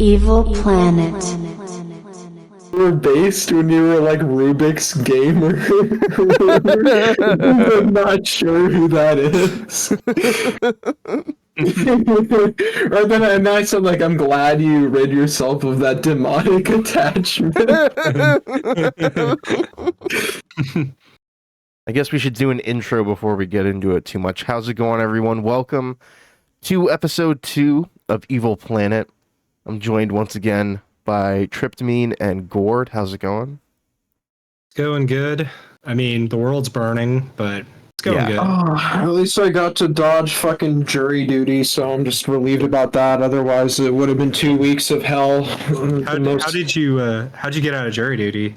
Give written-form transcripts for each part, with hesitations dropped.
Evil Planet. You were based when you were like Rubik's Gamer. I'm not sure who that is. Right then, and I said, like, I'm glad you rid yourself of that demonic attachment. I guess we should do an intro before we get into it too much. How's it going, everyone? Welcome to episode 2 of Evil Planet. I'm joined once again by Tryptamine and Gord. How's it going? It's going good. I mean, the world's burning, but it's going good. Oh, at least I got to dodge fucking jury duty, so I'm just relieved about that. Otherwise, it would have been 2 weeks of hell. How did you get out of jury duty?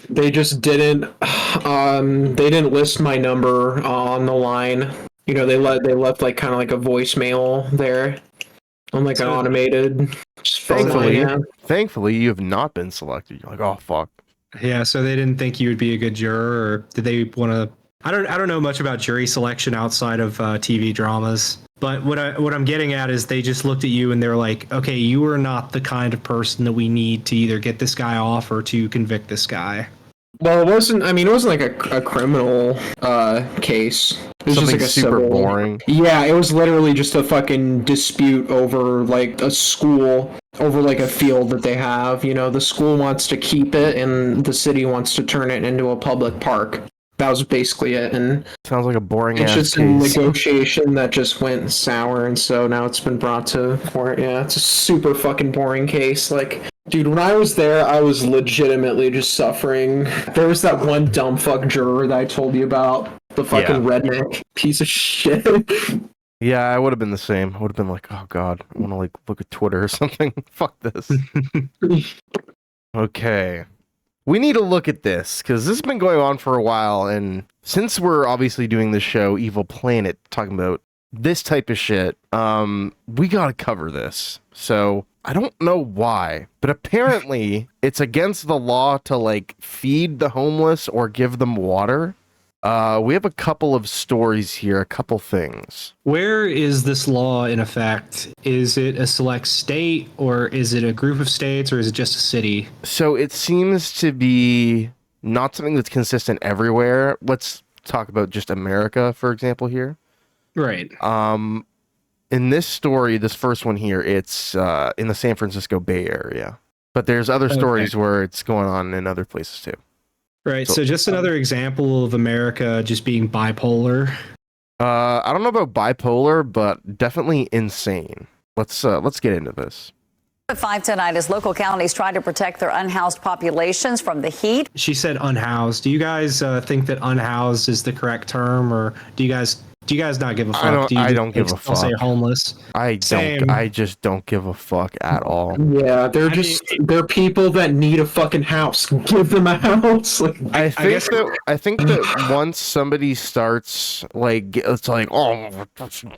They just didn't. They didn't list my number on the line. You know, they left like kind of like a voicemail there. On like an automated. Thankfully, you have not been selected. You're like, oh fuck. Yeah, so they didn't think you would be a good juror, or did they want to? I don't know much about jury selection outside of TV dramas. But what I'm getting at is they just looked at you and they're like, okay, you are not the kind of person that we need to either get this guy off or to convict this guy. Well, it wasn't like a criminal case. It was Something just like super boring. Yeah, it was literally just a fucking dispute over like a school, over like a field that they have. You know, the school wants to keep it and the city wants to turn it into a public park. That was basically it, and sounds like a boring it's ass just case. a negotiation that just went sour, and so now it's been brought to court. Yeah, it's a super fucking boring case. Like, dude, when I was there, I was legitimately just suffering. There was that one dumb fuck juror that I told you about, the fucking redneck piece of shit. Yeah, I would have been the same. I would have been like, oh god, I want to like look at Twitter or something. Fuck this. Okay. We need to look at this, because this has been going on for a while, and since we're obviously doing this show, Evil Planet, talking about this type of shit, we gotta cover this. So, I don't know why, but apparently, it's against the law to, like, feed the homeless or give them water. We have a couple of stories here, a couple things. Where is this law in effect? Is it a select state, or is it a group of states, or is it just a city? So it seems to be not something that's consistent everywhere. Let's talk about just America, for example, here. Right. In this story, this first one here, it's in the San Francisco Bay Area. But there's other stories where it's going on in other places too. Right, so just another example of America just being bipolar. I don't know about bipolar, but definitely insane. Let's get into this. At 5 tonight, as local counties try to protect their unhoused populations from the heat. She said unhoused. Do you guys think that unhoused is the correct term, or do you guys not give a fuck? I don't give a fuck. Say homeless. I just don't give a fuck at all. Yeah, they're people that need a fucking house. Give them a house. Like, I think that once somebody starts like, it's like, oh,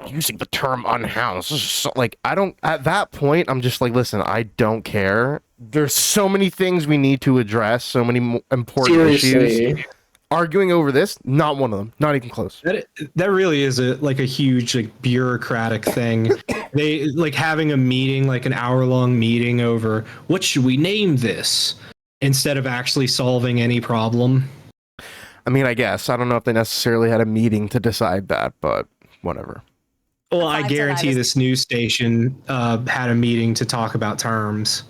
using the term unhoused, so, like, I don't. At that point, I'm just like, listen, I don't care. There's so many things we need to address, so many important issues. Arguing over this, not one of them, not even close. That really is a huge bureaucratic thing. They like having a meeting, like an hour-long meeting over what should we name this, instead of actually solving any problem. I mean, I guess I don't know if they necessarily had a meeting to decide that, but whatever. Well, I guarantee this news station had a meeting to talk about terms.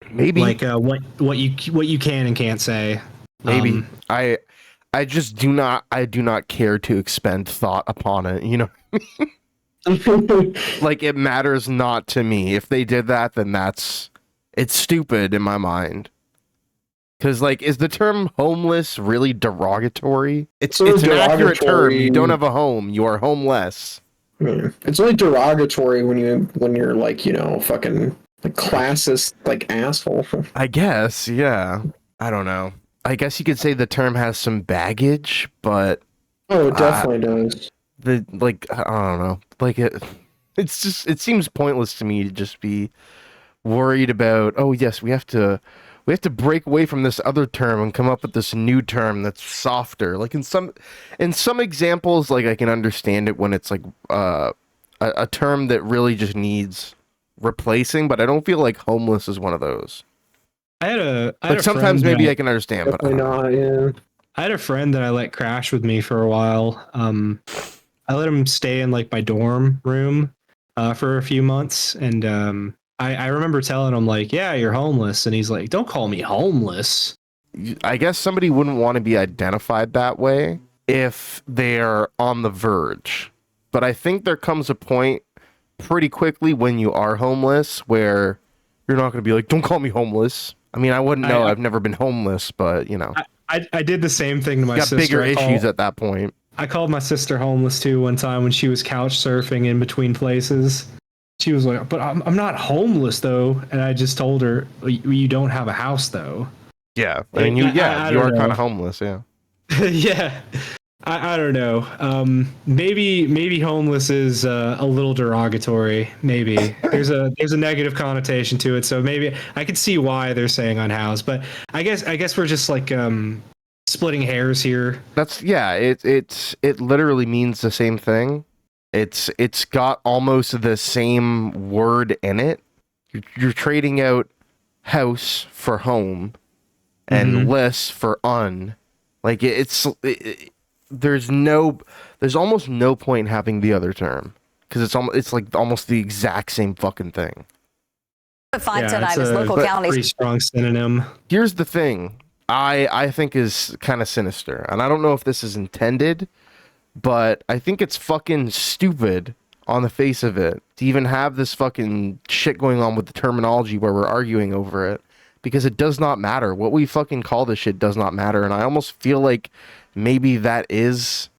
Maybe like what you can and can't say. Maybe I just do not care to expend thought upon it, you know? Like, it matters not to me. If they did that, then it's stupid in my mind. Because, like, is the term homeless really derogatory? It's an accurate term. You don't have a home. You are homeless. It's only derogatory when you're like, you know, fucking like classist, like asshole. I guess, yeah. I don't know. I guess you could say the term has some baggage, but oh, it definitely does. I don't know. Like it seems pointless to me to just be worried about, oh yes, we have to break away from this other term and come up with this new term that's softer. Like in some examples, like I can understand it when it's like a term that really just needs replacing, but I don't feel like homeless is one of those. I had a Sometimes friend maybe that, I can understand, but Definitely not. Yeah. I had a friend that I let crash with me for a while. I let him stay in like my dorm room for a few months, and I remember telling him like, "Yeah, you're homeless," and he's like, "Don't call me homeless." I guess somebody wouldn't want to be identified that way if they're on the verge. But I think there comes a point pretty quickly when you are homeless where you're not going to be like, don't call me homeless. I mean, I wouldn't know. I've never been homeless, but you know, I did the same thing to my got sister. bigger issues at that point. I called my sister homeless too one time when she was couch surfing in between places. She was like, "But I'm not homeless though," and I just told her, "You don't have a house though." Yeah, I mean, you are kind of homeless. Yeah. Yeah. I don't know. Maybe homeless is a little derogatory. Maybe there's a negative connotation to it. So maybe I could see why they're saying unhoused. But I guess we're just like splitting hairs here. It literally means the same thing. It's got almost the same word in it. You're trading out house for home and less for un. Like there's almost no point in having the other term because it's like almost the exact same fucking thing. Find tonight as local counties. Pretty strong synonym. Here's the thing I think is kind of sinister, and I don't know if this is intended, but I think it's fucking stupid on the face of it to even have this fucking shit going on with the terminology where we're arguing over it, because it does not matter. What we fucking call this shit does not matter, and I almost feel like maybe that is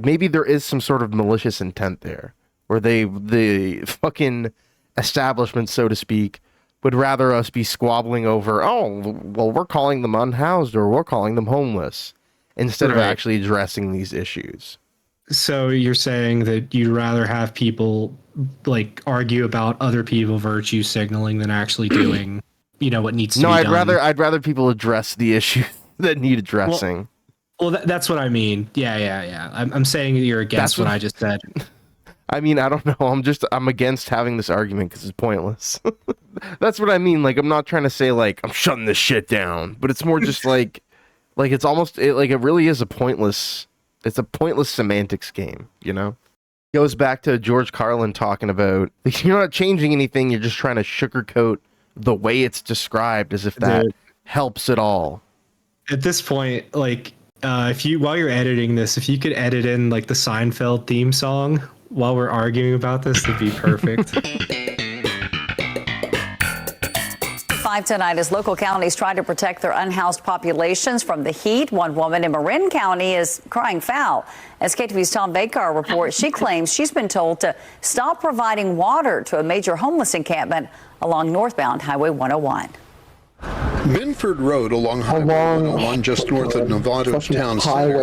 maybe there is some sort of malicious intent there, where the fucking establishment, so to speak, would rather us be squabbling over, oh, well, we're calling them unhoused or we're calling them homeless, instead of actually addressing these issues. So you're saying that you'd rather have people like argue about other people virtue signaling than actually doing, what needs to be done? No, I'd rather people address the issues that need addressing. Well, that's what I mean. Yeah. I'm saying that you're against what I just said. I mean, I don't know. I'm against having this argument because it's pointless. That's what I mean. Like, I'm not trying to say like I'm shutting this shit down, but it's more just like it's almost it really is a pointless. It's a pointless semantics game. Goes back to George Carlin talking about you're not changing anything. You're just trying to sugarcoat the way it's described as if that helps at all. At this point, like. While you're editing this, if you could edit in like the Seinfeld theme song while we're arguing about this, that'd be perfect. 5 tonight as local counties try to protect their unhoused populations from the heat. One woman in Marin County is crying foul. As KTV's Tom Bakar reports, she claims she's been told to stop providing water to a major homeless encampment along northbound Highway 101. Binford Road along Highway 101, just north of Nevada's town center,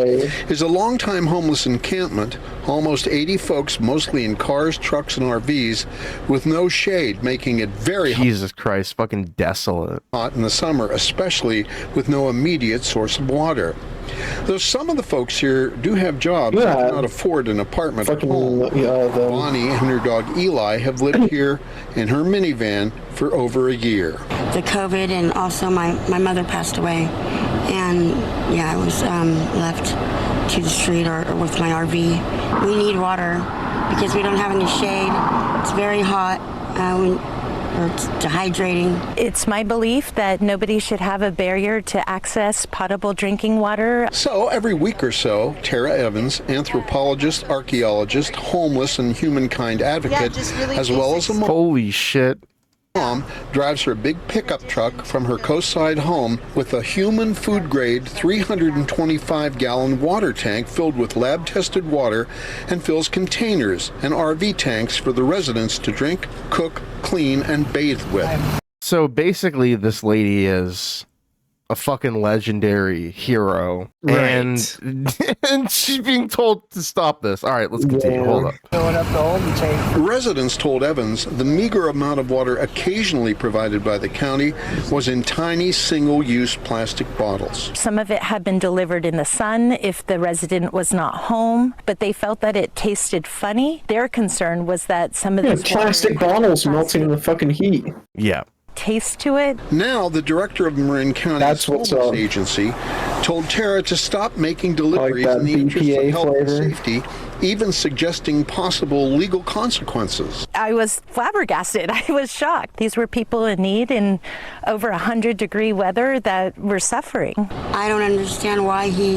is a long-time homeless encampment. Almost 80 folks, mostly in cars, trucks, and RVs, with no shade, making it very Jesus Christ, fucking desolate. Hot in the summer, especially with no immediate source of water. Though some of the folks here do have jobs and cannot afford an apartment at home. Bonnie and her dog Eli have lived here in her minivan for over a year. The COVID, and also my mother passed away, and I was left to the street or with my RV. We need water because we don't have any shade. It's very hot. Or it's dehydrating. It's my belief that nobody should have a barrier to access potable drinking water. So every week or so, Tara Evans, anthropologist, archaeologist, homeless and humankind advocate, as well as a holy shit. Mom drives her big pickup truck from her coastside home with a human food grade 325-gallon water tank filled with lab-tested water and fills containers and RV tanks for the residents to drink, cook, clean, and bathe with. So basically this lady is a fucking legendary hero, Right. and she's being told to stop this. All right, let's continue. Yeah. Hold up. Filling up the Holden tank. Residents told Evans the meager amount of water occasionally provided by the county was in tiny single-use plastic bottles. Some of it had been delivered in the sun if the resident was not home, but they felt that it tasted funny. Their concern was that some of these plastic bottles melting in the fucking heat. Yeah. taste to it. Now, the director of Marin County's homeless agency told Tara to stop making deliveries in the interest of health and safety, even suggesting possible legal consequences. I was flabbergasted. I was shocked. These were people in need in over 100-degree weather that were suffering. I don't understand why he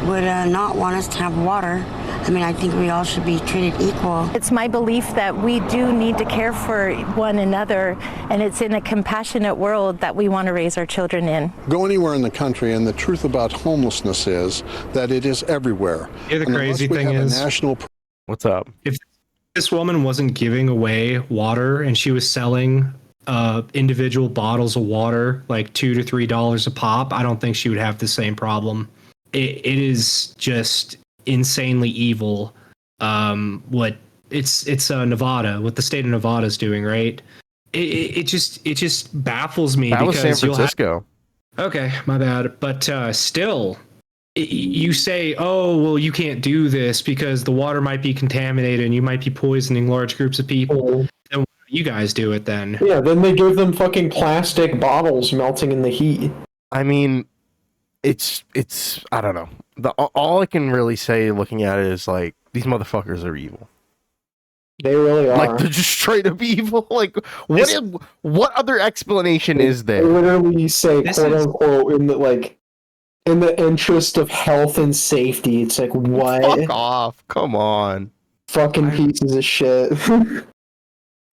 would not want us to have water. I mean, I think we all should be treated equal. It's my belief that we do need to care for one another, and it's in a compassionate world that we want to raise our children in. Go anywhere in the country, and the truth about homelessness is that it is everywhere. Yeah, the crazy thing is, what's up? If this woman wasn't giving away water and she was selling individual bottles of water, like $2 to $3 a pop, I don't think she would have the same problem. It is just insanely evil. What it's Nevada, what the state of Nevada is doing, right? It just baffles me. That was because San Francisco. Okay, my bad. But still, you say, oh, well, you can't do this because the water might be contaminated and you might be poisoning large groups of people. Then why don't you guys do it then? Yeah, then they give them fucking plastic bottles melting in the heat. I mean, it's I don't know. All I can really say looking at it is like, these motherfuckers are evil. They really are. Like, they're just straight up evil. Like, what other explanation is there? They literally say, quote unquote, in the interest of health and safety. It's like, what? Fuck off. Come on. Fucking pieces of shit.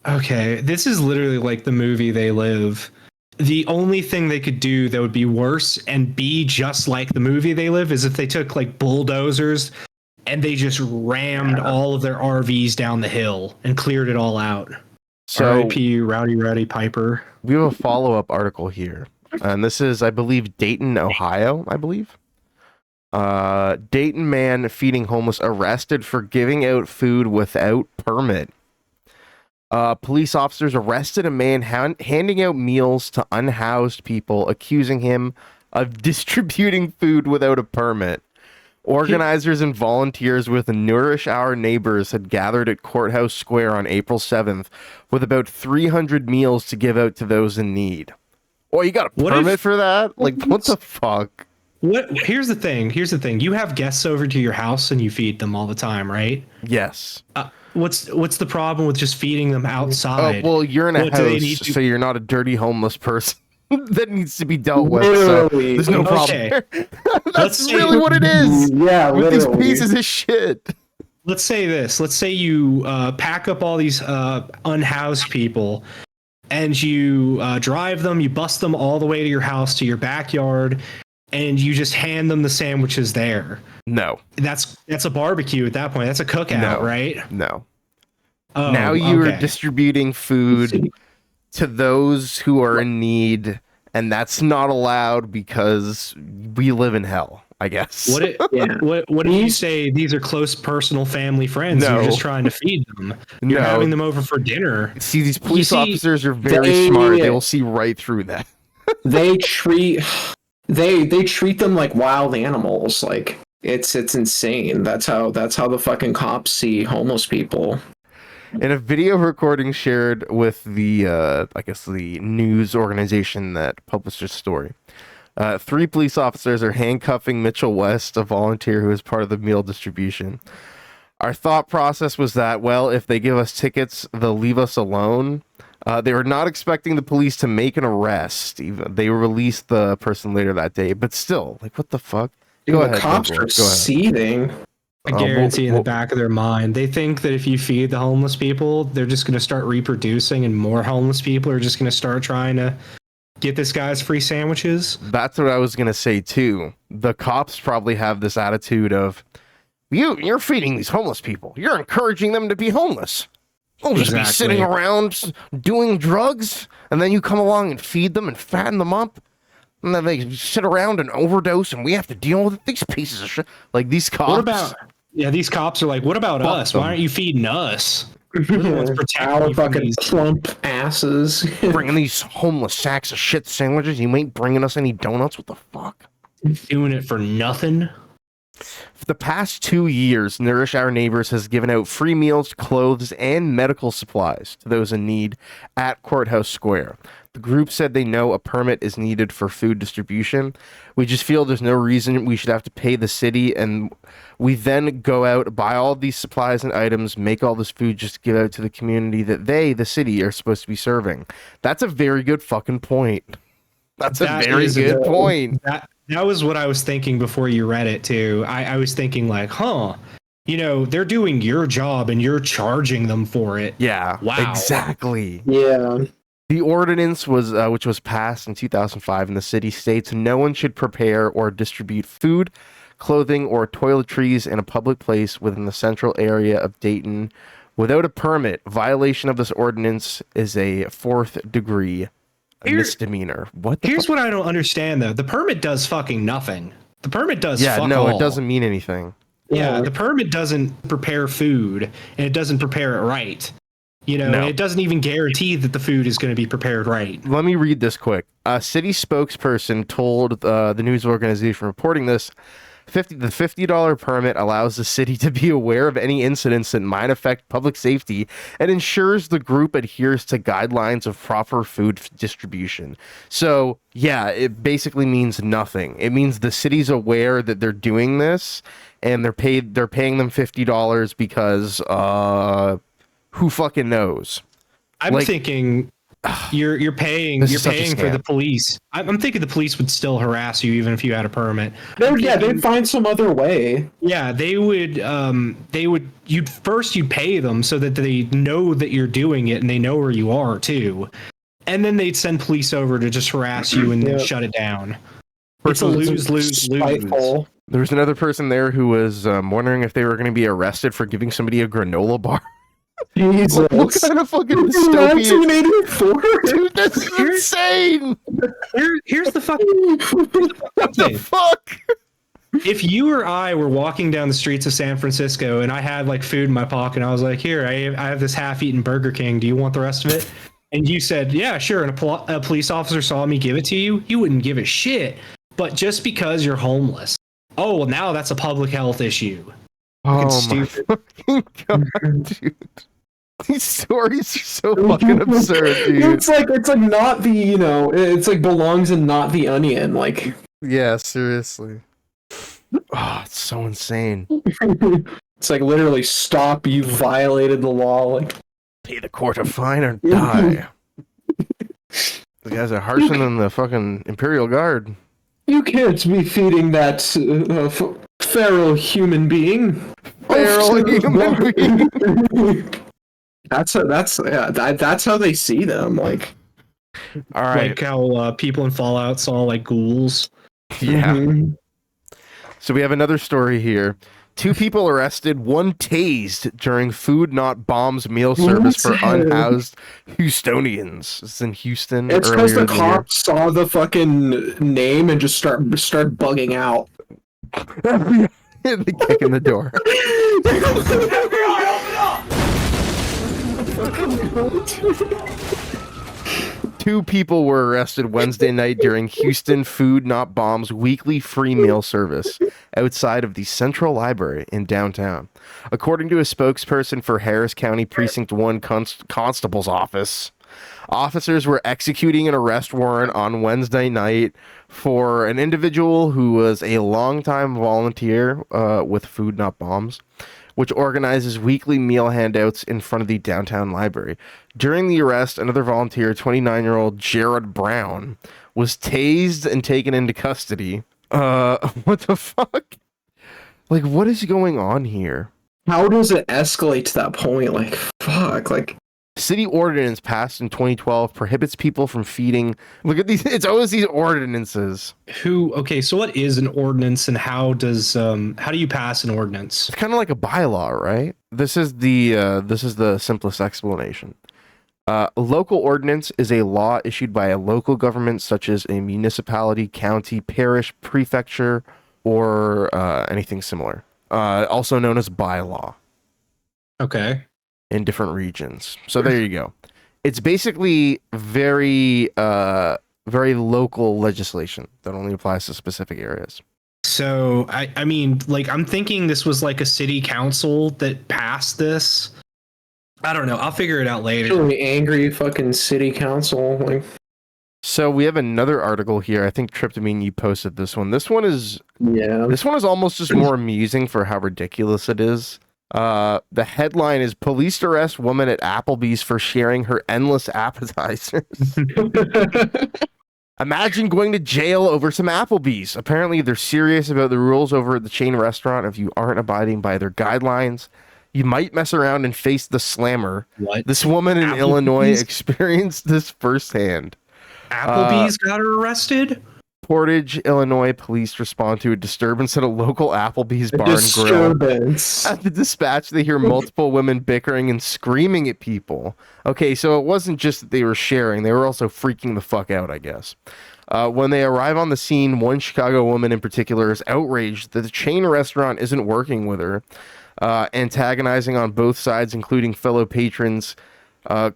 Okay, this is literally like the movie They Live. The only thing they could do that would be worse and be just like the movie They Live is if they took like bulldozers and they just rammed all of their RVs down the hill and cleared it all out. So, R.I.P. Rowdy Piper. We have a follow-up article here. And this is, I believe, Dayton, Ohio, I believe. Dayton man feeding homeless arrested for giving out food without permit. Police officers arrested a man handing out meals to unhoused people, accusing him of distributing food without a permit. Organizers and volunteers with Nourish Our Neighbors had gathered at Courthouse Square on April 7th with about 300 meals to give out to those in need. Oh, you got a permit for that? Like, what the fuck? Here's the thing. You have guests over to your house and you feed them all the time, right? Yes. What's the problem with just feeding them outside? Oh, well, you're in a house, so you're not a dirty homeless person that needs to be dealt with. So there's no problem. That's really what it is. Yeah, with these pieces of shit. Let's say this. Let's say you pack up all these unhoused people, and you drive them. You bust them all the way to your house, to your backyard, and you just hand them the sandwiches there. No. That's a barbecue at that point. That's a cookout, right? No. Oh, now you are distributing food to those who are in need, and that's not allowed because we live in hell, I guess. What do you say? These are close personal family friends. No. You're just trying to feed them. You're having them over for dinner. See, these police officers are very smart. They will see right through that. They treat them like wild animals. Like, it's insane. That's how the fucking cops see homeless people. In a video recording shared with the I guess the news organization that published this story, 3 police officers are handcuffing Mitchell West, a volunteer who is part of the meal distribution. Our thought process was that, well, if they give us tickets, they'll leave us alone. They were not expecting the police to make an arrest. Even they released the person later that day, but still, like, what the fuck? Go ahead, cops are seething. I guarantee in the back of their mind, they think that if you feed the homeless people, they're just going to start reproducing and more homeless people are just going to start trying to get this guy's free sandwiches. That's what I was going to say, too. The cops probably have this attitude of, you're feeding these homeless people. You're encouraging them to be homeless. They'll just be sitting around doing drugs, and then you come along and feed them and fatten them up. And then they sit around and overdose, and we have to deal with it. These pieces of shit. Like, these cops. What about... Yeah, these cops are like, what about us? Why aren't you feeding us? We're the ones protecting Our you from fucking these... plump asses. bringing these homeless sacks of shit sandwiches. You ain't bringing us any donuts. What the fuck? Doing it for nothing. For the past 2 years, Nourish Our Neighbors has given out free meals, clothes, and medical supplies to those in need at Courthouse Square. The group said they know a permit is needed for food distribution. We just feel there's no reason we should have to pay the city, and we then go out, buy all these supplies and items, make all this food just to give out to the community that they, the city, are supposed to be serving. That's a very good fucking point. That's a very good point. That was what I was thinking before you read it too. I was thinking like, they're doing your job and you're charging them for it. Yeah. Wow. Exactly. Yeah. The ordinance was, which was passed in 2005 in the city, states no one should prepare or distribute food, clothing, or toiletries in a public place within the central area of Dayton without a permit. Violation of this ordinance is a 4th degree misdemeanor. Here's what I don't understand though. The permit does fucking nothing. The permit does fuck no, all. it doesn't mean anything. Yeah, the permit doesn't prepare food and it doesn't prepare it right. It doesn't even guarantee that the food is going to be prepared right. Let me read this quick. A city spokesperson told the news organization reporting this, the $50 permit allows the city to be aware of any incidents that might affect public safety and ensures the group adheres to guidelines of proper food distribution. So, yeah, it basically means nothing. It means the city's aware that they're doing this and they're paying them $50 because who fucking knows? I'm thinking you're paying for the police. I'm thinking the police would still harass you even if you had a permit. They'd find some other way. Yeah, they would. You'd pay them so that they know that you're doing it and they know where you are too, and then they'd send police over to just harass you and then shut it down. It's a lose. There's another person there who was wondering if they were going to be arrested for giving somebody a granola bar. Jesus. What kind of fucking dystopian? 1984? Dude, that's insane! Here's the fucking What the fuck? If you or I were walking down the streets of San Francisco and I had like food in my pocket and I was like, here, I have this half-eaten Burger King. Do you want the rest of it? And you said, yeah, sure. And a police officer saw me give it to you. You wouldn't give a shit. But just because you're homeless. Oh, well, now that's a public health issue. Oh my fucking god, dude. These stories are so fucking absurd, dude. It's like not the, it's like belongs in Not the Onion, like. Yeah, seriously. Oh, it's so insane. It's like literally stop, you violated the law, like pay the court a fine or die. The guys are harsher than the fucking Imperial Guard. You can't be feeding that feral human being. Feral human being. That's how they see them. Like, all right, like how people in Fallout saw like ghouls. Yeah. Mm-hmm. So we have another story here. 2 people arrested, 1 tased during Food Not Bombs meal service for unhoused Houstonians. It's in Houston. It's because the cops saw the fucking name and just start bugging out. They kick in the door. Two people were arrested Wednesday night during Houston Food Not Bombs weekly free meal service outside of the Central Library in downtown. According to a spokesperson for Harris County Precinct 1 Constable's office, officers were executing an arrest warrant on Wednesday night for an individual who was a longtime volunteer with Food Not Bombs, which organizes weekly meal handouts in front of the downtown library. During the arrest, another volunteer, 29-year-old Jared Brown, was tased and taken into custody. What the fuck? Like, what is going on here? How does it escalate to that point? Like, fuck, like... City ordinance passed in 2012 prohibits people from feeding. Look at these. It's always these ordinances. Okay, so what is an ordinance and how do you pass an ordinance? It's kind of like a bylaw, right? This is the simplest explanation. Local ordinance is a law issued by a local government, such as a municipality, county, parish, prefecture, or anything similar. Also known as bylaw. Okay. In different regions. So there you go. It's basically very local legislation that only applies to specific areas. So I mean, like, I'm thinking this was like a city council that passed this. I don't know. I'll figure it out later. Really angry fucking city council. Like, so we have another article here. I think Tryptamine, you posted this one. This one is almost just more amusing for how ridiculous it is. The headline is police arrest woman at Applebee's for sharing her endless appetizers. Imagine going to jail over some Applebee's. Apparently they're serious about the rules over at the chain restaurant. If you aren't abiding by their guidelines, you might mess around and face the slammer. What? This woman in Illinois experienced this firsthand. Applebee's got her arrested? Portage, Illinois police respond to a disturbance at a local Applebee's bar and grill. At the dispatch, they hear multiple women bickering and screaming at people. Okay, so it wasn't just that they were sharing, they were also freaking the fuck out, I guess. When they arrive on the scene, one Chicago woman in particular is outraged that the chain restaurant isn't working with her, antagonizing on both sides, including fellow patrons,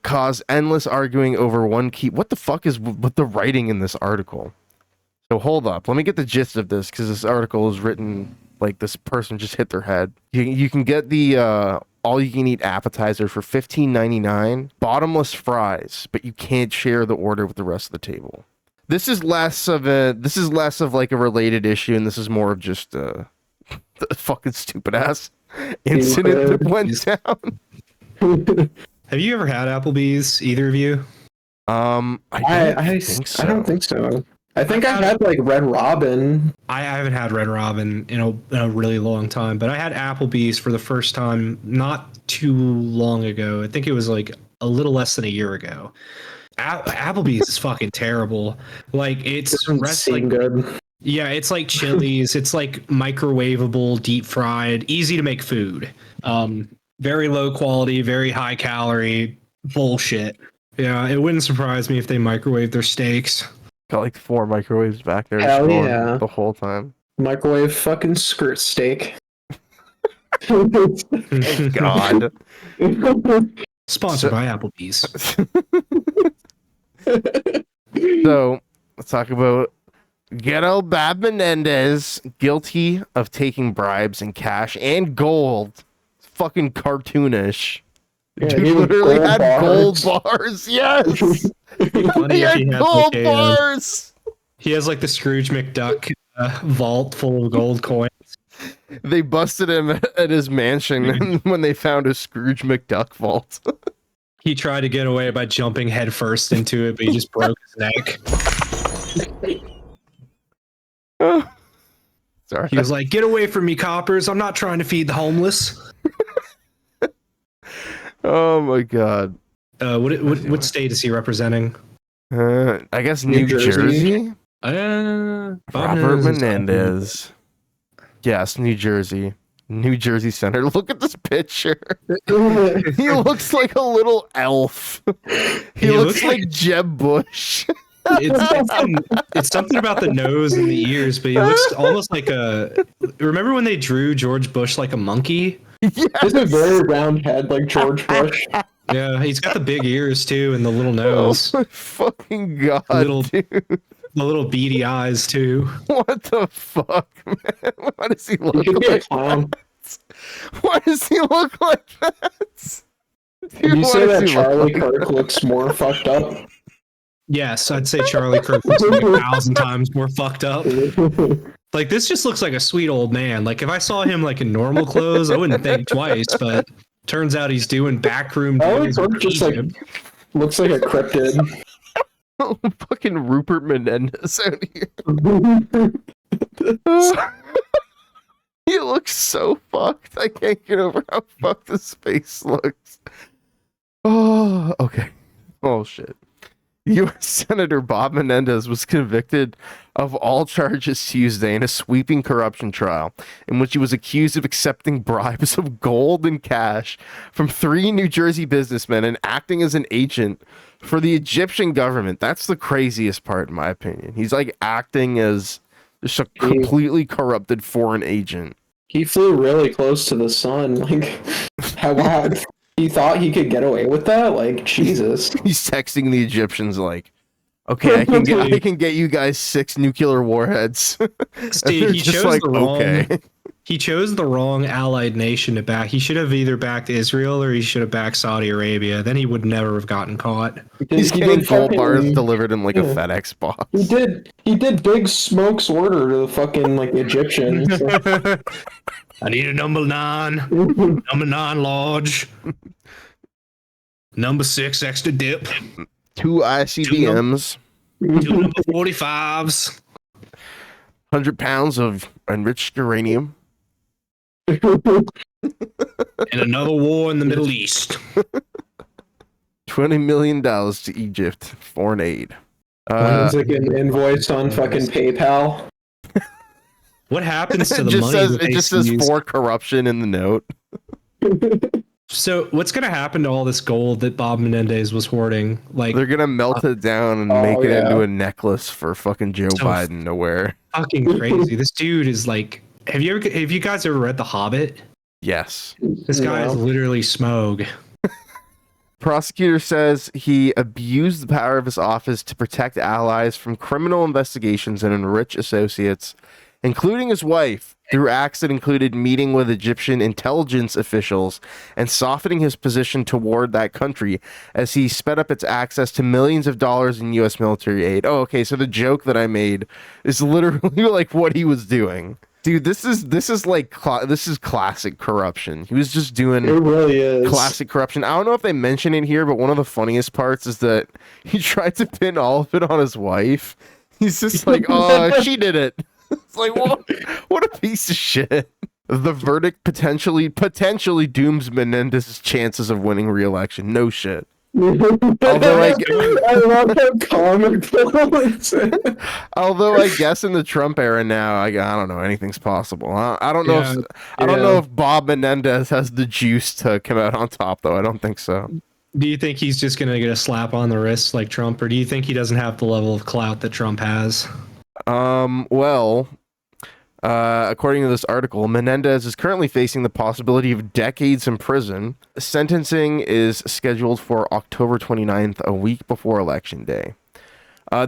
cause endless arguing over one key. What the fuck is with the writing in this article? So hold up, let me get the gist of this, because this article is written like this person just hit their head. You can get the all-you-can-eat appetizer for $15.99, bottomless fries, but you can't share the order with the rest of the table. This is less of like a related issue, and this is more of just the fucking stupid ass incident that went down. Have you ever had Applebee's, either of you? I don't think so. I think I've had like Red Robin. I haven't had Red Robin in a really long time, but I had Applebee's for the first time not too long ago. I think it was like a little less than a year ago. Applebee's is fucking terrible. Like, it's like good. Yeah, it's like Chili's. It's like microwavable, deep fried, easy to make food. Very low quality, very high calorie bullshit. Yeah, it wouldn't surprise me if they microwave their steaks. Got like 4 microwaves back there. Hell yeah. The whole time. Microwave fucking skirt steak. Thank God. Sponsored by Applebee's. So, let's talk about Ghetto Bab Menendez, guilty of taking bribes in cash and gold. Fucking cartoonish. Yeah, dude literally had gold bars. Yes. He had gold bars. He has like the Scrooge McDuck vault full of gold coins. They busted him at his mansion when they found a Scrooge McDuck vault. He tried to get away by jumping headfirst into it, but he just broke his neck. Sorry. He was like, "Get away from me, coppers! I'm not trying to feed the homeless." Oh my God. What state is he representing? I guess New Jersey. Robert Menendez. Yes, New Jersey. New Jersey Center. Look at this picture. He looks like a little elf. He looks like Jeb Bush. It's something about the nose and the ears, but he looks almost like remember when they drew George Bush like a monkey? Yes. He has a very round head like George Bush. Yeah, he's got the big ears too and the little nose. Oh my fucking God, dude. The little beady eyes too. What the fuck, man? Why does he look like that? Why does he look like that? Dude, Would you say that Charlie Kirk looks more fucked up? Yes, I'd say Charlie Kirk looks like 1,000 times more fucked up. Like, this just looks like a sweet old man. Like, if I saw him like in normal clothes, I wouldn't think twice. But turns out he's doing backroom. Kirk just like looks like a cryptid. Oh, fucking Rupert Menendez out here. He looks so fucked. I can't get over how fucked his face looks. Oh, okay. Oh shit. U.S. Senator Bob Menendez was convicted of all charges Tuesday in a sweeping corruption trial in which he was accused of accepting bribes of gold and cash from 3 New Jersey businessmen and acting as an agent for the Egyptian government. That's the craziest part, in my opinion. He's like acting as just a completely corrupted foreign agent. He flew really close to the sun. Like, how he thought he could get away with that? Like, Jesus. He's texting the Egyptians like, okay, I can get you guys 6 nuclear warheads. Steve, he chose the wrong allied nation to back. He should have either backed Israel or he should have backed Saudi Arabia. Then he would never have gotten caught. He's getting gold bars delivered in like a FedEx box. He did Big Smoke's order to the fucking like Egyptians. I need a number 9. Number 9 large. Number 6 extra dip. 2 ICBMs. 2 number 45s. 100 pounds of enriched uranium. And another war in the Middle East. $20 million to Egypt. Foreign aid. It's like an invoice on fucking PayPal. What happens to the just money? It just says for corruption in the note. So what's gonna happen to all this gold that Bob Menendez was hoarding? Like they're gonna melt it down and make it into a necklace for fucking Joe Biden to wear. Fucking crazy. This dude is like. Have you guys ever read The Hobbit? Yes. This guy is literally Smaug. Prosecutor says he abused the power of his office to protect allies from criminal investigations and enrich associates, including his wife, through acts that included meeting with Egyptian intelligence officials and softening his position toward that country as he sped up its access to millions of dollars in U.S. military aid. Oh, okay, so the joke that I made is literally like what he was doing. Dude, this is classic corruption. He was just doing it really is classic corruption. I don't know if they mention it here, but one of the funniest parts is that he tried to pin all of it on his wife. He's just like, oh, she did it. It's like, what a piece of shit. The verdict potentially dooms Menendez's chances of winning re-election. No shit. Although I love how comical. Although I guess in the Trump era now, I don't know, anything's possible. I don't know. I don't know if Bob Menendez has the juice to come out on top, though. I don't think so. Do you think he's just gonna get a slap on the wrist like Trump, or do you think he doesn't have the level of clout that Trump has? Well, according to this article, Menendez is currently facing the possibility of decades in prison. Sentencing is scheduled for October 29th, a week before Election Day.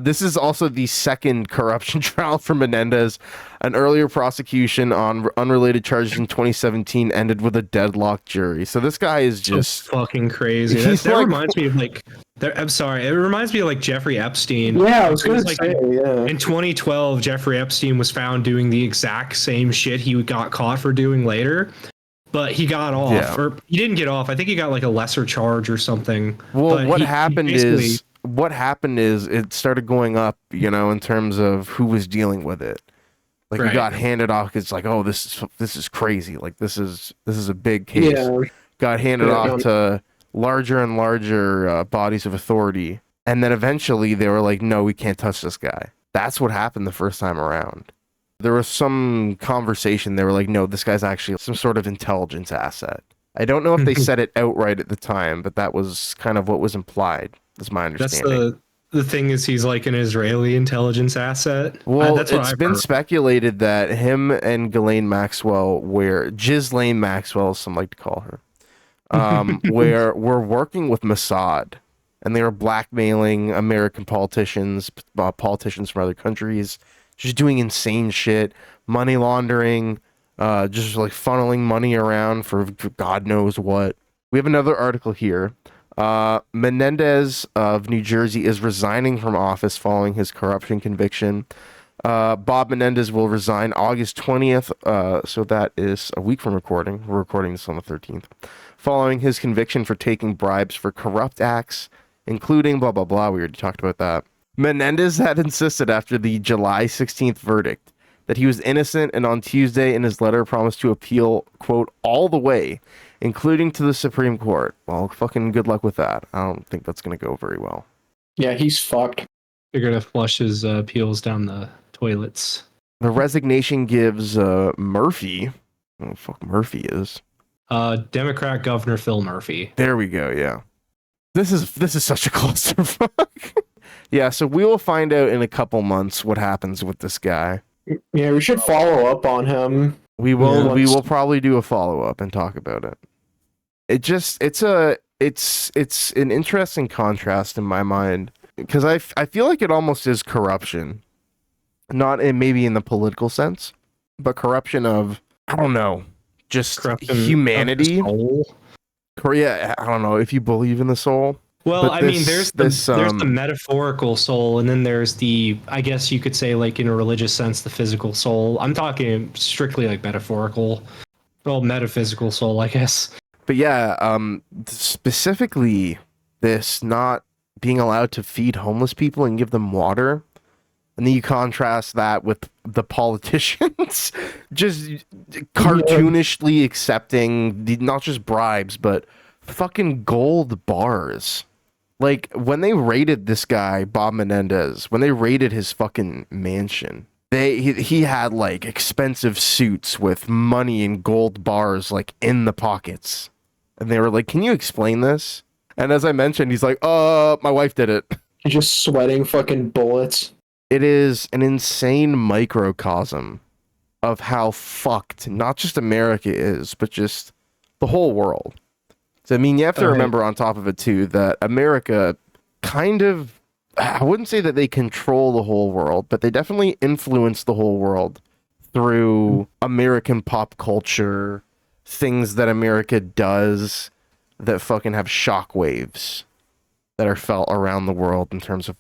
This is also the second corruption trial for Menendez. An earlier prosecution on unrelated charges in 2017 ended with a deadlocked jury. So this guy is just fucking crazy. That reminds me of like, I'm sorry, it reminds me of like Jeffrey Epstein. Yeah, I was going to say, In 2012, Jeffrey Epstein was found doing the exact same shit he got caught for doing later. But he got off, or he didn't get off. I think he got like a lesser charge or something. Well, what happened is it started going up, in terms of who was dealing with it. Like he got handed off. It's like, oh, this is crazy. Like this is a big case. Yeah. Got handed off to larger and larger bodies of authority, and then eventually they were like, no, we can't touch this guy. That's what happened the first time around. There was some conversation. They were like, no, this guy's actually some sort of intelligence asset. I don't know if they said it outright at the time, but that was kind of what was implied. That's my understanding. That's the thing is he's like an Israeli intelligence asset. Well, it's been speculated that him and Ghislaine Maxwell, Ghislaine Maxwell, as some like to call her, were working with Mossad, and they were blackmailing American politicians from other countries, just doing insane shit, money laundering, just like funneling money around for God knows what. We have another article here. Menendez of New Jersey is resigning from office following his corruption conviction. Bob Menendez will resign August 20th, so that is a week from recording. We're recording this on the 13th. Following his conviction for taking bribes for corrupt acts, including blah, blah, blah. We already talked about that. Menendez had insisted after the July 16th verdict that he was innocent, and on Tuesday in his letter promised to appeal, quote, all the way, including to the Supreme Court. Well, fucking good luck with that. I don't think that's going to go very well. Yeah, he's fucked. They're gonna flush his peels down the toilets. The resignation gives Murphy. Oh, fuck Murphy is. Democrat Governor Phil Murphy. There we go. Yeah. This is such a clusterfuck. Yeah, so we will find out in a couple months what happens with this guy. Yeah, we should follow up on him. We will probably do a follow up and talk about it. It's an interesting contrast in my mind because I feel like it almost is corruption, not maybe in the political sense, but corruption of, I don't know, just corruption humanity. Yeah, I don't know if you believe in the soul. Well, I mean, there's the metaphorical soul, and then there's the, I guess you could say, like in a religious sense, the physical soul. I'm talking strictly like metaphorical, well, metaphysical soul, I guess. But yeah, specifically this not being allowed to feed homeless people and give them water. And then you contrast that with the politicians just cartoonishly accepting not just bribes, but fucking gold bars. Like, when they raided this guy, Bob Menendez, when they raided his fucking mansion, he had, like, expensive suits with money and gold bars, like, in the pockets. And they were like, can you explain this? And as I mentioned, he's like, my wife did it. He's just sweating fucking bullets. It is an insane microcosm of how fucked not just America is, but just the whole world. So, I mean, you have to remember on top of it, too, that America kind of, I wouldn't say that they control the whole world, but they definitely influence the whole world through American pop culture, things that America does that fucking have shockwaves that are felt around the world in terms of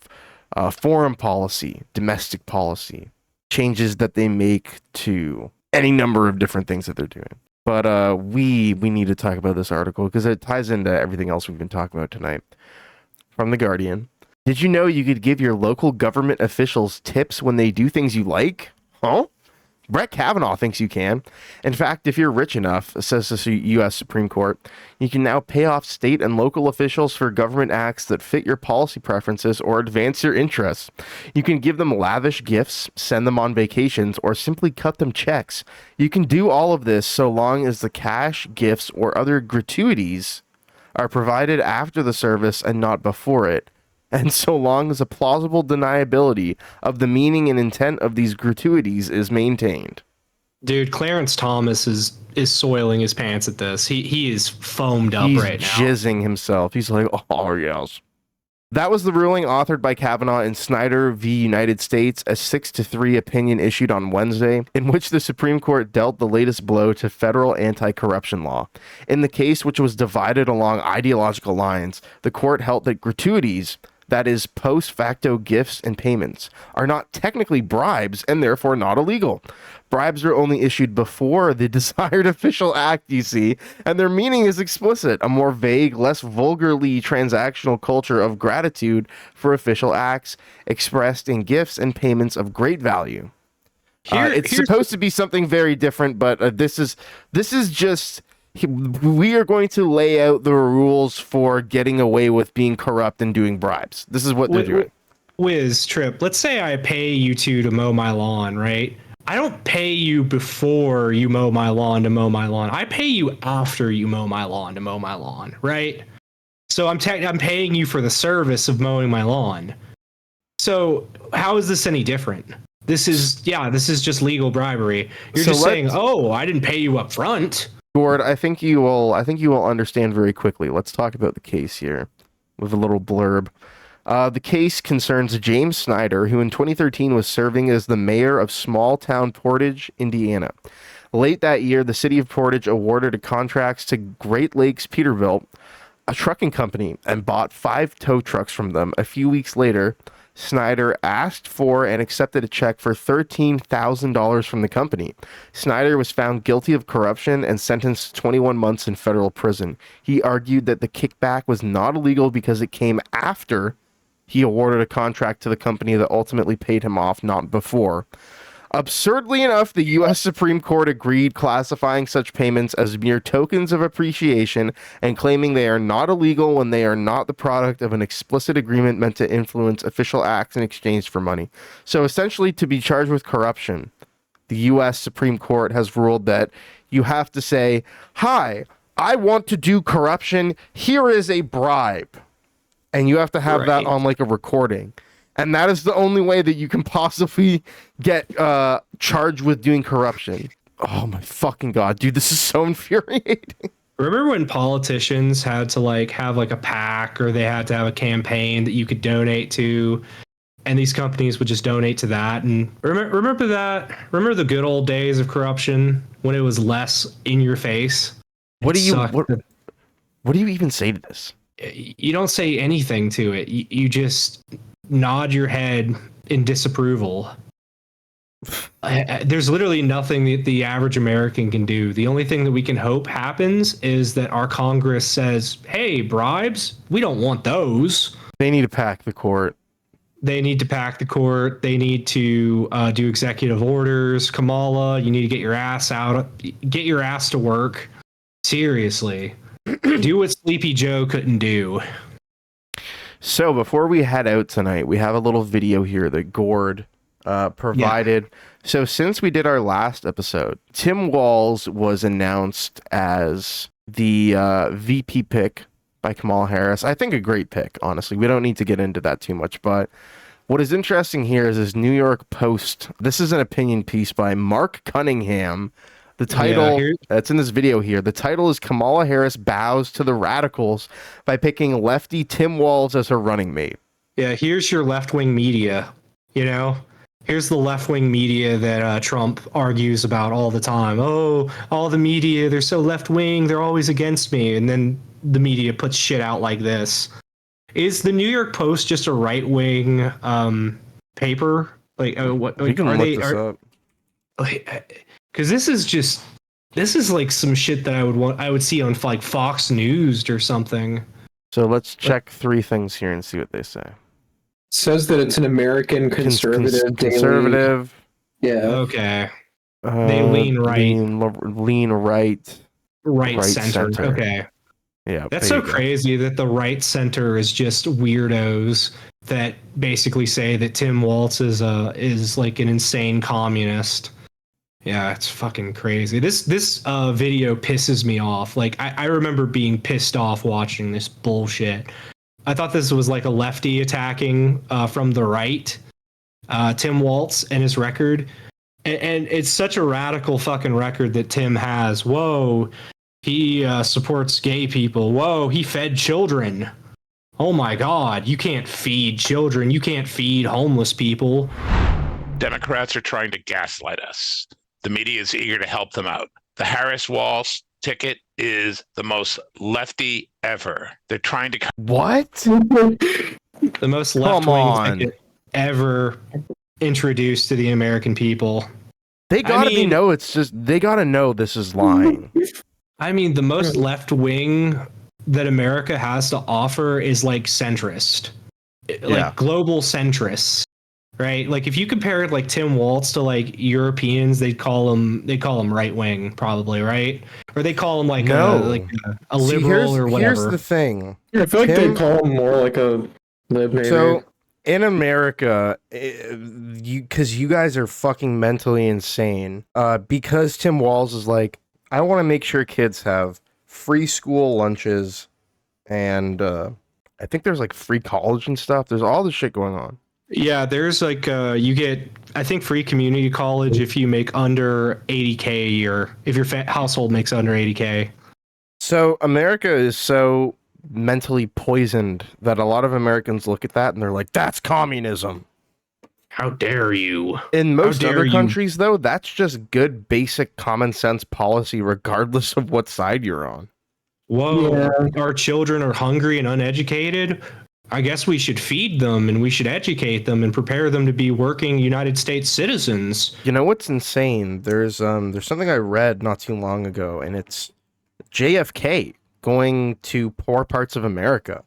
foreign policy, domestic policy, changes that they make to any number of different things that they're doing. But we need to talk about this article because it ties into everything else we've been talking about tonight. From The Guardian. Did you know you could give your local government officials tips when they do things you like? Huh? Brett Kavanaugh thinks you can. In fact, if you're rich enough, says the U.S. Supreme Court, you can now pay off state and local officials for government acts that fit your policy preferences or advance your interests. You can give them lavish gifts, send them on vacations, or simply cut them checks. You can do all of this so long as the cash, gifts, or other gratuities are provided after the service and not before it. And so long as a plausible deniability of the meaning and intent of these gratuities is maintained. Dude, Clarence Thomas is soiling his pants at this. He is foamed up right now. He's jizzing himself. He's like, oh, yes. That was the ruling authored by Kavanaugh in Snyder v. United States, a 6-3 opinion issued on Wednesday, in which the Supreme Court dealt the latest blow to federal anti-corruption law. In the case, which was divided along ideological lines, the court held that gratuities, that is, post facto gifts and payments, are not technically bribes and therefore not illegal. Bribes are only issued before the desired official act, you see, and their meaning is explicit, a more vague, less vulgarly transactional culture of gratitude for official acts expressed in gifts and payments of great value. It's supposed to be something very different, but this is just... We are going to lay out the rules for getting away with being corrupt and doing bribes. This is what they're doing. Wiz, Trip, let's say I pay you two to mow my lawn, right? I don't pay you before you mow my lawn to mow my lawn. I pay you after you mow my lawn to mow my lawn, right? So I'm paying you for the service of mowing my lawn. So how is this any different? This is just legal bribery. You're just saying, oh, I didn't pay you up front. Gord, I think you will understand very quickly. Let's talk about the case here with a little blurb. The case concerns James Snyder, who in 2013 was serving as the mayor of small-town Portage, Indiana. Late that year, the city of Portage awarded a contract to Great Lakes Peterbilt, a trucking company, and bought 5 tow trucks from them. A few weeks later, Snyder asked for and accepted a check for $13,000 from the company. Snyder was found guilty of corruption and sentenced to 21 months in federal prison. He argued that the kickback was not illegal because it came after he awarded a contract to the company that ultimately paid him off, not before. Absurdly enough, the U.S. Supreme Court agreed, classifying such payments as mere tokens of appreciation and claiming they are not illegal when they are not the product of an explicit agreement meant to influence official acts in exchange for money. So essentially, to be charged with corruption, the U.S. Supreme Court has ruled that you have to say, "Hi, I want to do corruption. Here is a bribe." And you have to have that on like a recording. And that is the only way that you can possibly get charged with doing corruption. Oh my fucking God, dude, this is so infuriating. Remember when politicians had to like have like a PAC, or they had to have a campaign that you could donate to, and these companies would just donate to that? And remember that? Remember the good old days of corruption when it was less in your face? What do you even say to this? You don't say anything to it. You just nod your head in disapproval. There's literally nothing that the average American can do. The only thing that we can hope happens is that our Congress says, "Hey, bribes, we don't want those." They need to pack the court. They need to pack the court. They need to do executive orders. Kamala, you need to get your ass out. Get your ass to work. Seriously. Do what Sleepy Joe couldn't do. So before we head out tonight, we have a little video here that Gord provided. Yeah. So since we did our last episode, Tim Walz was announced as the VP pick by Kamala Harris. I think a great pick, honestly. We don't need to get into that too much, but what is interesting here is this New York Post. This is an opinion piece by Mark Cunningham. The title that's in this video here, the title is "Kamala Harris Bows to the Radicals by Picking Lefty Tim Walz as her running mate." Yeah, here's your left-wing media, you know? Here's the left-wing media that Trump argues about all the time. Oh, all the media, they're so left-wing, they're always against me. And then the media puts shit out like this. Is the New York Post just a right-wing paper? Like, what? You can look this up. Because this is like some shit that I would see on like Fox News or something. So let's check three things here and see what they say. It says that it's an American conservative. Conservative. Yeah. Okay. They lean right. Lean right. Right center. Okay. Yeah. That's so crazy that the right center is just weirdos that basically say that Tim Walz is like an insane communist. Yeah, it's fucking crazy. This video pisses me off. Like, I remember being pissed off watching this bullshit. I thought this was like a lefty attacking from the right, Tim Walz and his record. And it's such a radical fucking record that Tim has. Whoa, he supports gay people. Whoa, he fed children. Oh my God, you can't feed children. You can't feed homeless people. Democrats are trying to gaslight us. The media is eager to help them out. The Harris-Walz ticket is the most lefty ever. They're trying to... What? The most left-wing ticket ever introduced to the American people. They gotta know this is lying. I mean, the most left-wing that America has to offer is like centrist. Like global centrists. Right, like if you compare like Tim Walz to like Europeans, they'd call him right wing, probably, right? Or they call him like a liberal or whatever. Here's the thing. Yeah, I feel like they call him more like a lib. Maybe. So in America, because you guys are fucking mentally insane. Because Tim Walz is like, I want to make sure kids have free school lunches, and I think there's like free college and stuff. There's all this shit going on. Yeah, there's like you get, I think, free community college if you make under 80K a year, if your household makes under 80K. So America is so mentally poisoned that a lot of Americans look at that and they're like, that's communism. How dare you? In most other countries, though, that's just good, basic, common sense policy, regardless of what side you're on. Whoa, our children are hungry and uneducated. I guess we should feed them and we should educate them and prepare them to be working United States citizens. You know what's insane? There's something I read not too long ago, and it's JFK going to poor parts of America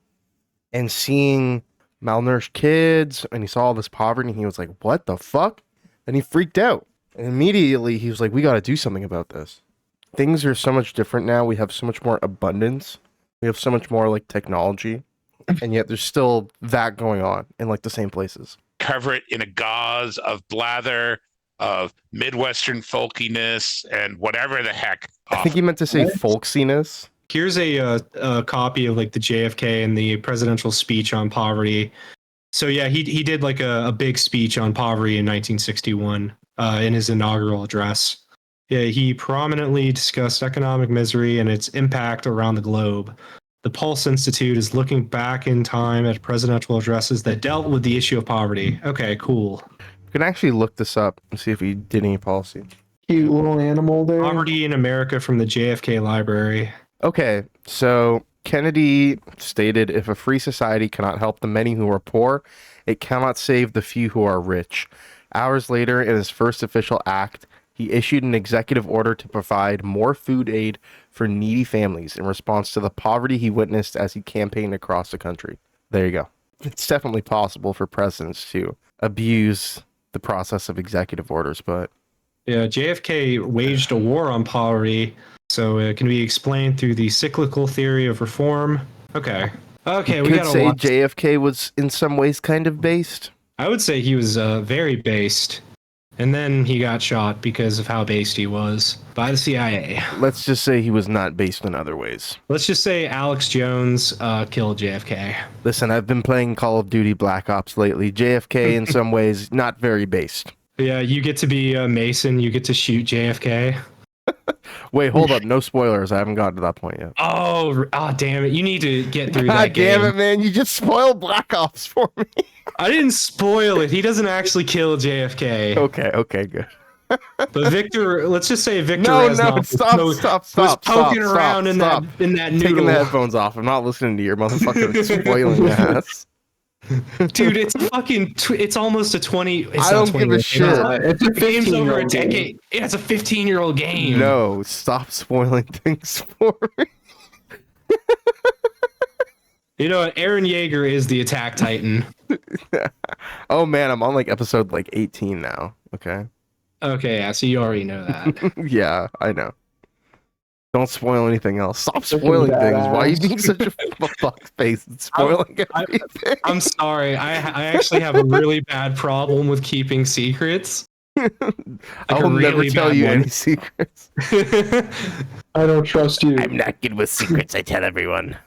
and seeing malnourished kids, and he saw all this poverty, and he was like, what the fuck? And he freaked out. And immediately he was like, we got to do something about this. Things are so much different now. We have so much more abundance. We have so much more like technology. And yet there's still that going on in like the same places. Cover it in a gauze of blather, of Midwestern folkiness, and whatever the heck. I think he meant to say folksiness. Here's a copy of like the JFK and the presidential speech on poverty. So yeah, he did like a big speech on poverty in 1961 in his inaugural address. Yeah, he prominently discussed economic misery and its impact around the globe. The Pulse Institute is looking back in time at presidential addresses that dealt with the issue of poverty. Okay, cool. We can actually look this up and see if he did any policy. Cute little animal there. Poverty in America from the JFK Library. Okay, so Kennedy stated, if a free society cannot help the many who are poor, it cannot save the few who are rich. Hours later, in his first official act, he issued an executive order to provide more food aid for needy families in response to the poverty he witnessed as he campaigned across the country. There you go. It's definitely possible for presidents to abuse the process of executive orders, but... Yeah, JFK waged a war on poverty, so it can be explained through the cyclical theory of reform. Okay, we could gotta say watch. JFK was in some ways kind of based. I would say he was very based. And then he got shot because of how based he was by the CIA. Let's just say he was not based in other ways. Let's just say Alex Jones killed JFK. Listen, I've been playing Call of Duty Black Ops lately. JFK in some ways not very based. Yeah, you get to be Mason. You get to shoot JFK. Wait, hold up. No spoilers. I haven't gotten to that point yet. Oh, damn it. You need to get through God that game. damn it, man. You just spoiled Black Ops for me. I didn't spoil it. He doesn't actually kill JFK. Okay, good. But Victor, let's just say Victor stop, was poking around in that noodle. Taking the headphones off. I'm not listening to your motherfucking spoiling ass. Dude, it's fucking. It's almost a 20. It's I don't give a shit. It's a game's over a decade. Yeah, it's a 15-year-old game. No, stop spoiling things for me. You know what? Aaron Yeager is the attack titan. Oh man, I'm on like episode like 18 now. Okay. Okay, yeah, so you already know that. Yeah, I know. Don't spoil anything else. Stop spoiling things. Why are you being such a fuck face and spoiling everything? I'm sorry. I actually have a really bad problem with keeping secrets. I will never tell you any secrets. I don't trust you. I'm not good with secrets. I tell everyone.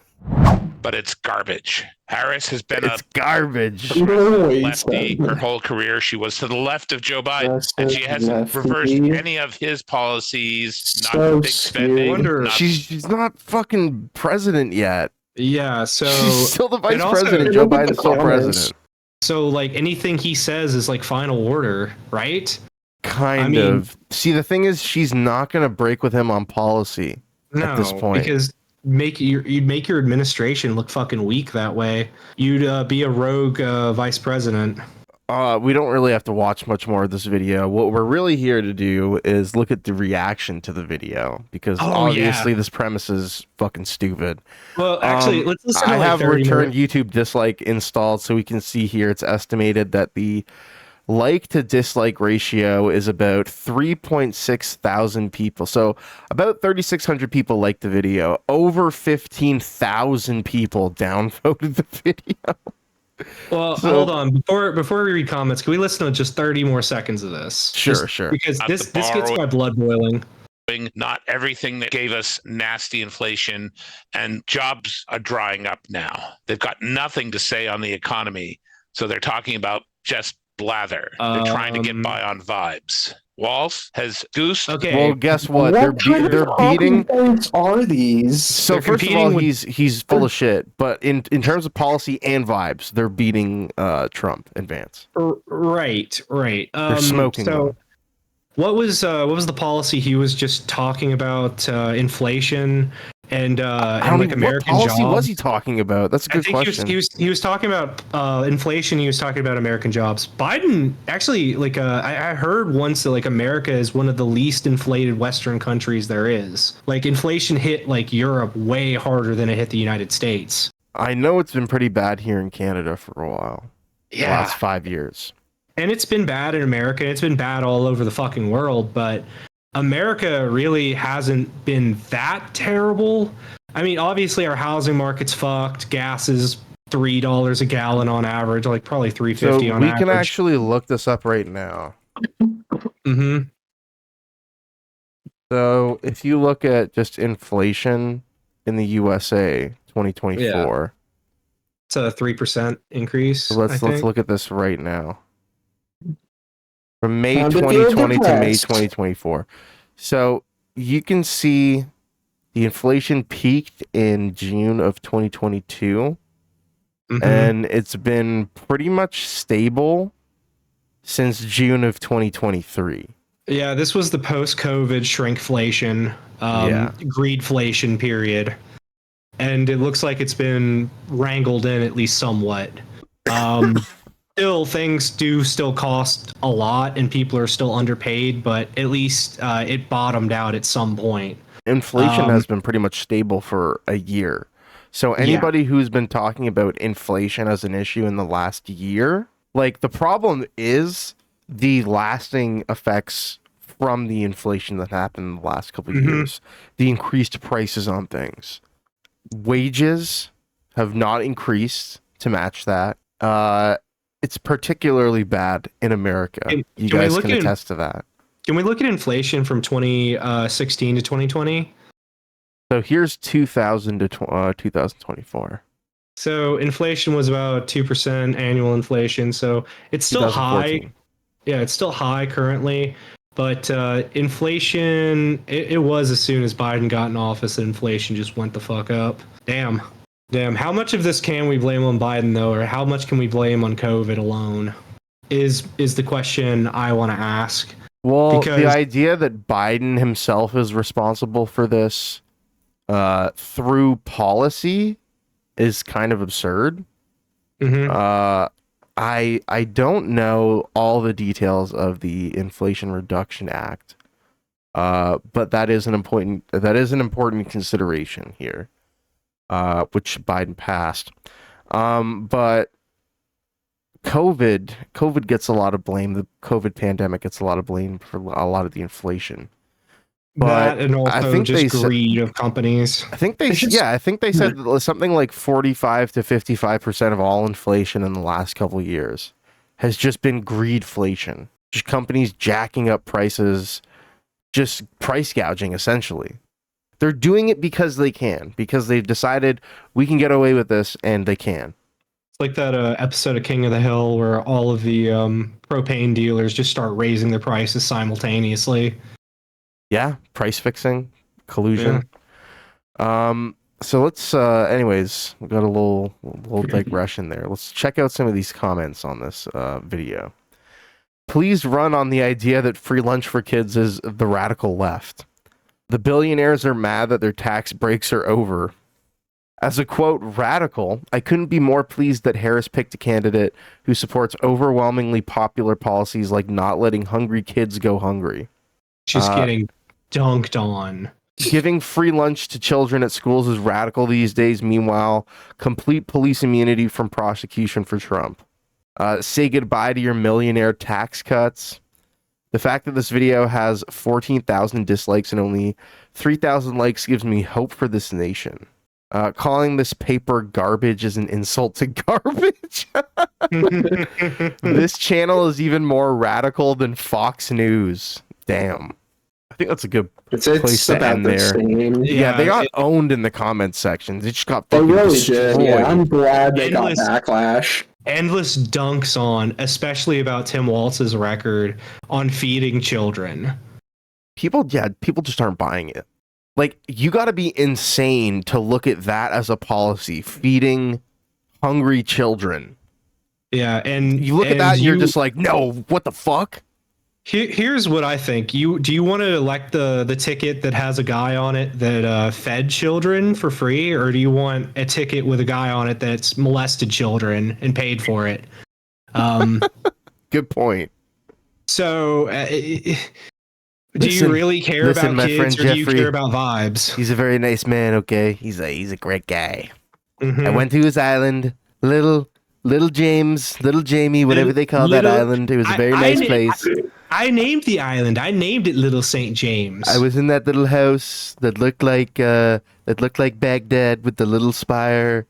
But it's garbage. Harris has been garbage. Lefty her whole career. She was to the left of Joe Biden, and she hasn't reversed any of his policies. Not big spending. She's not fucking president yet. Yeah, so she's still the vice president. Joe Biden's still president. So like anything he says is like final order, right? Kind of. See, the thing is, she's not going to break with him on policy at this point. Because you'd make your administration look fucking weak that way. You'd be a rogue vice president. We don't really have to watch much more of this video. What we're really here to do is look at the reaction to the video, because obviously this premise is fucking stupid. Well, actually, let's listen to I have return YouTube dislike installed, so we can see here it's estimated that the like to dislike ratio is about 3.6 thousand people. So about 3,600 people liked the video. Over 15,000 people downvoted the video. Well, hold on. Before we read comments, can we listen to just 30 more seconds of this? Sure. Because this gets my blood boiling. Not everything that gave us nasty inflation, and jobs are drying up now. They've got nothing to say on the economy. So they're talking about just blather. They're trying to get by on vibes. Walls has Goose. Okay. Well, guess what? They're beating. Are these? So first of all, he's full of shit. But in terms of policy and vibes, they're beating Trump in Vance. Right. They're smoking. So what was the policy he was just talking about? Inflation. And like American what policy jobs. was he talking about? That's a good question. He was talking about inflation. He was talking about American jobs. Biden actually, like, I heard once that like America is one of the least inflated Western countries there is. Like inflation hit like Europe way harder than it hit the United States. I know it's been pretty bad here in Canada for a while. Yeah, the last 5 years. And it's been bad in America. And it's been bad all over the fucking world. But America really hasn't been that terrible. I mean, obviously our housing market's fucked. Gas is $3 a gallon on average, like probably $3.50 So on we average. can actually look this up right now. Mm-hmm. So if you look at just inflation in the USA 2024, it's a 3% increase. so let's I think. look at this right now. From May Time to feel 2020 to May depressed. 2024. So you can see the inflation peaked in June of 2022, and it's been pretty much stable since June of 2023. Yeah, this was the post-COVID shrinkflation, greedflation period, and it looks like it's been wrangled in at least somewhat. Still, things do still cost a lot, and people are still underpaid, but at least it bottomed out at some point. Inflation has been pretty much stable for a year. So anybody who's been talking about inflation as an issue in the last year, like the problem is the lasting effects from the inflation that happened in the last couple of years, the increased prices on things. Wages have not increased to match that. It's particularly bad in America. You guys can attest to that. Can we look at inflation from 2016 to 2020? So here's 2000 to 2024. So inflation was about 2% annual inflation. So it's still high. Yeah, it's still high currently. But inflation, it was as soon as Biden got in office, inflation just went the fuck up. Damn. How much of this can we blame on Biden, though, or how much can we blame on COVID alone? Is the question I want to ask. Well, the idea that Biden himself is responsible for this through policy is kind of absurd. I don't know all the details of the Inflation Reduction Act, but that is an important consideration here, which Biden passed. But COVID gets a lot of blame. The COVID pandemic gets a lot of blame for a lot of the inflation. But that and also I think just greed of companies. I think they said something like 45 to 55% of all inflation in the last couple of years has just been greedflation. Just companies jacking up prices, just price gouging essentially. They're doing it because they can, because they've decided we can get away with this and they can. It's like that episode of King of the Hill where all of the propane dealers just start raising their prices simultaneously. Yeah, price fixing, collusion. Yeah. So let's anyways, we got a little digression there. Let's check out some of these comments on this video. Please run on the idea that free lunch for kids is the radical left. The billionaires are mad that their tax breaks are over. As a quote radical, I couldn't be more pleased that Harris picked a candidate who supports overwhelmingly popular policies like not letting hungry kids go hungry. She's getting dunked on. Giving free lunch to children at schools is radical these days. Meanwhile, complete police immunity from prosecution for Trump. Say goodbye to your millionaire tax cuts. The fact that this video has 14,000 dislikes and only 3,000 likes gives me hope for this nation. Calling this paper garbage is an insult to garbage. This channel is even more radical than Fox News. Damn. I think that's a good place to end there. Yeah, they got owned in the comments section. They just got fucking destroyed. Yeah, I'm glad they got backlash. Endless dunks on, especially about Tim Walz's record on feeding children. People just aren't buying it. Like, you got to be insane to look at that as a policy, feeding hungry children. Yeah, and you look at that and you're just like, no, what the fuck? Here's what I think. Do you want to elect the ticket that has a guy on it that fed children for free, or do you want a ticket with a guy on it that's molested children and paid for it? Good point. So, do you really care about kids, or do you care about vibes? He's a very nice man. Okay, he's a great guy. I went to his island, little Little James, Little Jamie, whatever they call that island. It was a very nice place. I named the island. I named it Little St. James. I was in that little house that looked like Baghdad with the little spire.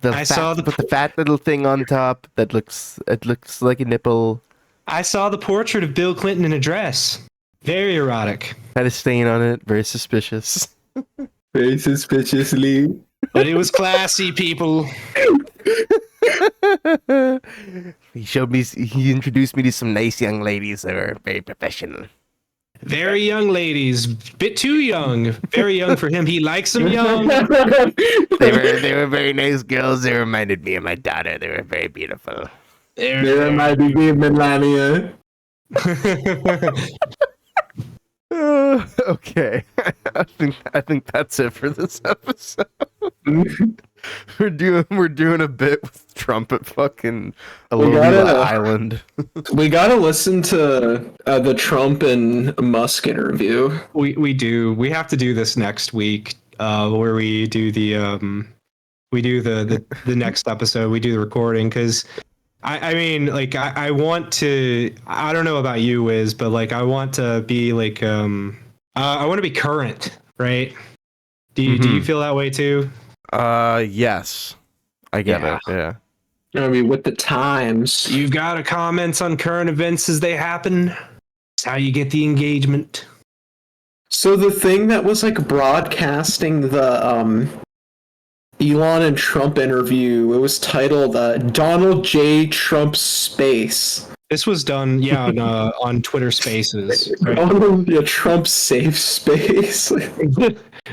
The fat little thing on top that looks like a nipple. I saw the portrait of Bill Clinton in a dress. Very erotic. Had a stain on it. Very suspicious. Very suspiciously. But it was classy, people. He introduced me to some nice young ladies that are very professional. Very young ladies. Bit too young. Very young for him. He likes them young. They were very nice girls. They reminded me of my daughter. They were very beautiful. They reminded me of Melania. Okay. I think that's it for this episode. We're doing a bit with Trump at fucking Alonga Island. We gotta listen to the Trump and Musk interview. We do. We have to do this next week, where we do the next episode. We do the recording because I mean, like, I want to. I don't know about you, Wiz, but like, I want to be like, I want to be current, right? Do you feel that way too? Yes, I get it. Yeah. I mean, with the times, You've got to comment on current events as they happen. That's how you get the engagement. So the thing that was like broadcasting the Elon and Trump interview, it was titled Donald J. Trump Space. This was done, on Twitter Spaces. Right? Oh, yeah, Trump safe space.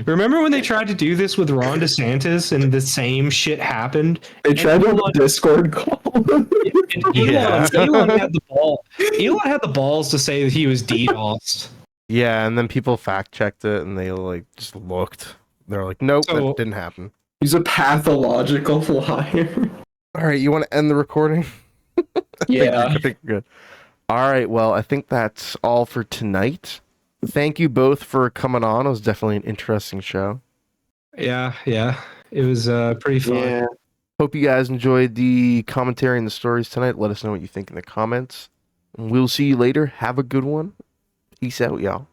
Remember when they tried to do this with Ron DeSantis and the same shit happened? They tried to have a Discord call. Elon had the ball. Elon had the balls to say that he was DDoSed. Yeah, and then people fact checked it and they like just looked. They're like, nope, that didn't happen. He's a pathological liar. All right, you want to end the recording? Yeah. I think we're good. All right, well, I think that's all for tonight. Thank you both for coming on. It was definitely an interesting show. Yeah. It was pretty fun. Yeah. Hope you guys enjoyed the commentary and the stories tonight. Let us know what you think in the comments. And we'll see you later. Have a good one. Peace out, y'all.